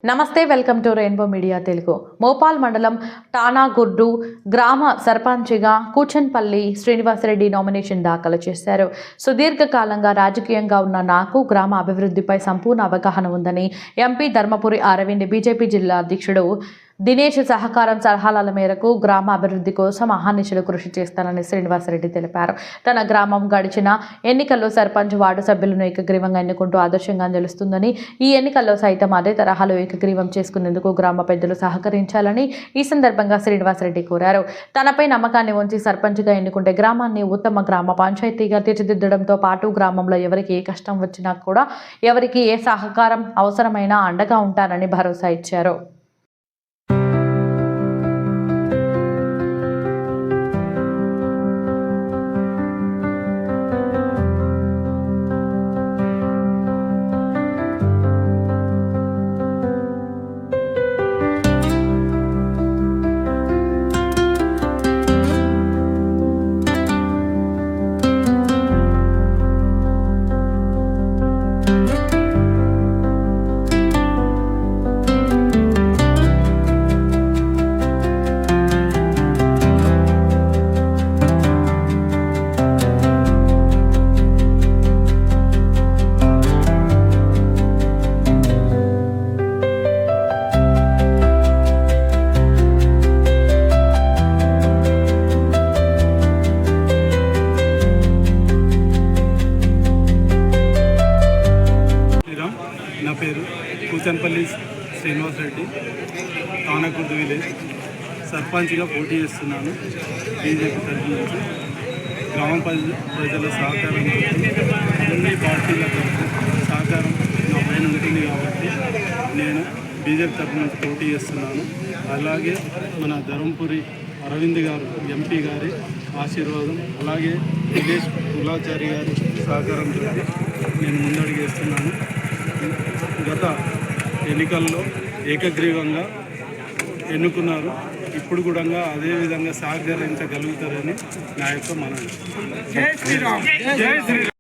నమస్తే welcome to rainbow media Telugu. Mopal మండలం టానాగుర్డు గ్రామ సర్పంచ్గా కూచన్పల్లి శ్రీనివాసరెడ్డి నామినేషన్ దాఖలు చేశారు. సుదీర్ఘకాలంగా రాజకీయంగా ఉన్న నాకు గ్రామ అభివృద్ధిపై సంపూర్ణ అవగాహన ఉందని ఎంపీ ధర్మపురి అరవింద్, బీజేపీ జిల్లా అధ్యక్షుడు దినేష్ సహకారం సలహాల మేరకు గ్రామ అభివృద్ధి కోసం అహర్నిశలు కృషి చేస్తానని శ్రీనివాసరెడ్డి తెలిపారు. తన గ్రామం గడిచిన ఎన్నికల్లో సర్పంచ్, వార్డు సభ్యులను ఏకగ్రీవంగా ఎన్నుకుంటూ ఆదర్శంగా నిలుస్తుందని, ఈ ఎన్నికల్లో సైతం అదే తరహాలో ఏకగ్రీవం చేసుకునేందుకు గ్రామ పెద్దలు సహకరించాలని ఈ సందర్భంగా శ్రీనివాసరెడ్డి కోరారు. తనపై నమ్మకాన్ని ఉంచి సర్పంచ్గా ఎన్నుకుంటే గ్రామాన్ని ఉత్తమ గ్రామ పంచాయతీగా తీర్చిదిద్దడంతో పాటు గ్రామంలో ఎవరికి ఏ కష్టం వచ్చినా కూడా, ఎవరికి ఏ సహకారం అవసరమైనా అండగా ఉంటానని భరోసా ఇచ్చారు. నా పేరు కూచన్పల్లి శ్రీనివాసరెడ్డి, తానాగుర్దు విలేజ్ సర్పంచ్గా పోటీ చేస్తున్నాను. బీజేపీ తరఫు నుంచి గ్రామ ప్రజల సహకారం, అన్ని పార్టీల సహకారం నా పైన ఉంటుంది కాబట్టి నేను బీజేపీ తరఫు నుంచి పోటీ చేస్తున్నాను. అలాగే మన ధర్మపురి అరవింద్ గారు ఎంపీ గారి ఆశీర్వాదం, అలాగే దినేష్ కులాచారి గారి సహకారంతో నేను ముందడుగేస్తున్నాను. గత ఎన్నికల్లో ఏకగ్రీవంగా ఎన్నుకున్నారు. ఇప్పుడు కూడా అదే విధంగా సహకరించగలుగుతారని నా యొక్క మనవి.